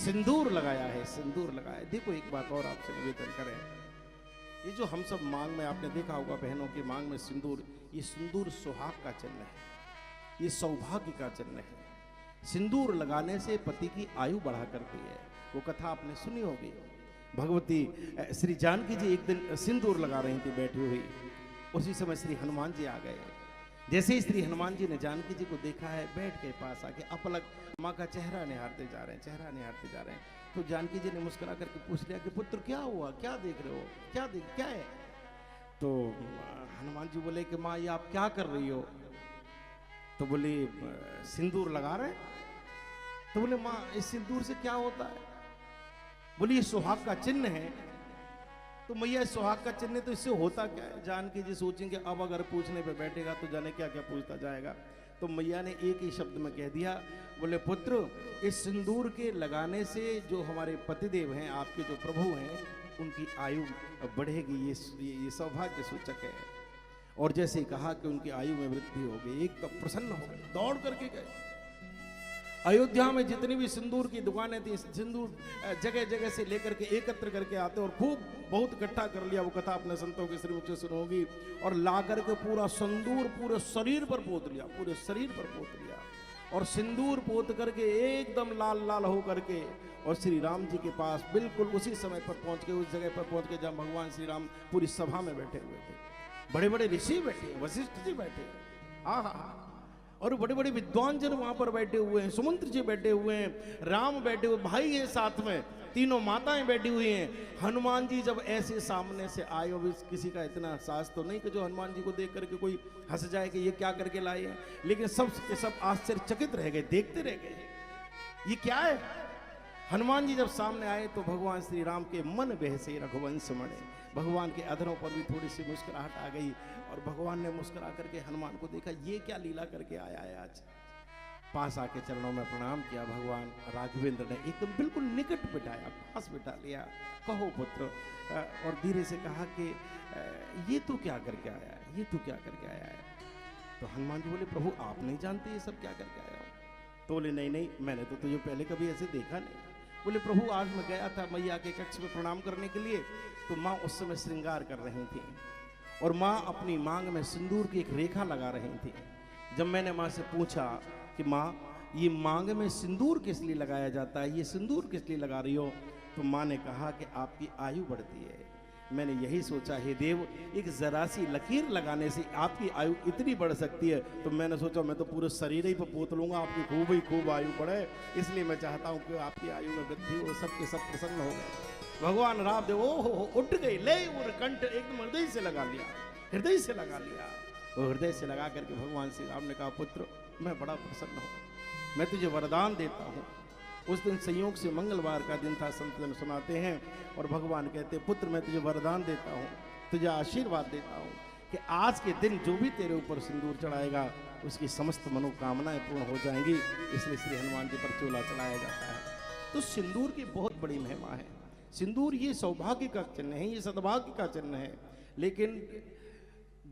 सिंदूर लगाया है, सिंदूर लगाया। देखो एक बात और आपसे निवेदन करें, ये जो हम सब मांग में, आपने देखा होगा बहनों की मांग में सिंदूर, ये सिंदूर सुहाग का चिन्ह है, ये सौभाग्य का चिन्ह है। सिंदूर लगाने से पति की आयु बढ़ा करती है। वो कथा आपने सुनी होगी, भगवती श्री जानकी जी एक दिन सिंदूर लगा रही थी बैठी हुई, उसी समय श्री हनुमान जी आ गए। जैसे ही श्री हनुमान जी ने जानकी जी को देखा है, बैठ के पास आके अपलक माँ का चेहरा निहारते जा रहे हैं, चेहरा निहारते जा रहे हैं। तो जानकी जी ने मुस्कुरा करके पूछ लिया कि पुत्र क्या हुआ, क्या देख रहे हो, क्या है? तो हनुमान जी बोले कि माँ ये आप क्या कर रही हो? तो बोली सिंदूर लगा रहे। तो बोले माँ इस सिंदूर से क्या होता है? बोली ये सुहाग का चिन्ह है। तो मैया सुहाग का चिन्ह तो इससे होता क्या है? जानकी जी सोचेंगे अब अगर पूछने पे बैठेगा तो जाने क्या क्या पूछता जाएगा। तो मैया ने एक ही शब्द में कह दिया, बोले पुत्र इस सिंदूर के लगाने से जो हमारे पतिदेव हैं, आपके जो प्रभु हैं, उनकी आयु बढ़ेगी, ये सौभाग्य सूचक है। और जैसे ही कहा कि उनकी आयु में वृद्धि हो गई, एक तो प्रसन्न हो गए, दौड़ करके गए। अयोध्या में जितनी भी सिंदूर की दुकानें थी, सिंदूर जगह जगह से लेकर के एकत्र करके आते और खूब बहुत इकट्ठा कर लिया। वो कथा अपने संतों के श्रीमुख से सुनोगी। और ला करके पूरा सिंदूर पूरे शरीर पर पोत लिया, पूरे शरीर पर पोत लिया। और सिंदूर पोत करके एकदम लाल लाल हो करके और श्री राम जी के पास बिल्कुल उसी समय पर पहुंच के, उस जगह पर पहुंच के जहाँ भगवान श्री राम पूरी सभा में बैठे हुए थे। बड़े बड़े ऋषि बैठे, वशिष्ठ जी बैठे, और बड़े बड़े विद्वान जन वहां पर बैठे हुए हैं, सुमंत्र जी बैठे हुए हैं, राम बैठे हुए, भाई है साथ में, तीनों माताएं बैठी हुई हैं। हनुमान जी जब ऐसे सामने से आए, और किसी का इतना साहस तो नहीं कि जो हनुमान जी को देख करके कोई हंस जाए कि ये क्या करके लाए हैं, लेकिन सब के सब आश्चर्यचकित रह गए, देखते रह गए, ये क्या है? हनुमान जी जब सामने आए तो भगवान श्री राम के मन बहसे रघुवंश मणे, भगवान के अधरों पर भी थोड़ी सी मुस्कुराहट आ गई। और भगवान ने मुस्कुरा करके हनुमान को देखा, ये क्या लीला करके आया है आज। पास आके चरणों में प्रणाम किया। भगवान राघवेंद्र ने एकदम बिल्कुल निकट बिठाया, पास बिठा लिया। कहो पुत्र, और धीरे से कहा कि ये तू क्या करके आया है, ये तू क्या करके आया है? तो हनुमान जी बोले प्रभु आप नहीं जानते ये सब क्या करके आया हूँ? तो बोले नहीं मैंने तो तुझे पहले कभी ऐसे देखा नहीं। बोले प्रभु आज मैं गया था मैया के कक्ष में प्रणाम करने के लिए, तो माँ उस समय श्रृंगार कर रही थी और माँ अपनी मांग में सिंदूर की एक रेखा लगा रही थी। जब मैंने माँ से पूछा कि माँ ये मांग में सिंदूर किस लिए लगाया जाता है, ये सिंदूर किस लिए लगा रही हो? तो माँ ने कहा कि आपकी आयु बढ़ती है। मैंने यही सोचा हे देव, एक जरा सी लकीर लगाने से आपकी आयु इतनी बढ़ सकती है, तो मैंने सोचा मैं तो पूरे शरीर ही पर पोत लूंगा, आपकी खूब ही खूब आयु बढ़े, इसलिए मैं चाहता हूँ कि आपकी आयु में वृद्धि हो। सबके सब प्रसन्न हो गए। भगवान राम देव ओ उठ गई, ले और कंठ एकदम हृदय से लगा लिया, हृदय से लगा लिया। वो हृदय से लगा करके भगवान श्री राम ने कहा पुत्र मैं बड़ा प्रसन्न हूँ, मैं तुझे वरदान देता हूँ। उस दिन संयोग से मंगलवार का दिन था, संत जन सुनाते हैं, और भगवान कहते पुत्र मैं तुझे वरदान देता हूँ, तुझे आशीर्वाद देता हूँ कि आज के दिन जो भी तेरे ऊपर सिंदूर चढ़ाएगा उसकी समस्त मनोकामनाएं पूर्ण हो जाएंगी। इसलिए श्री हनुमान जी पर चोला चढ़ाया जाता है। तो सिंदूर की बहुत बड़ी महिमा है। सिंदूर ये सौभाग्य का चिन्ह है, ये सद्भाग्य का चिन्ह है। लेकिन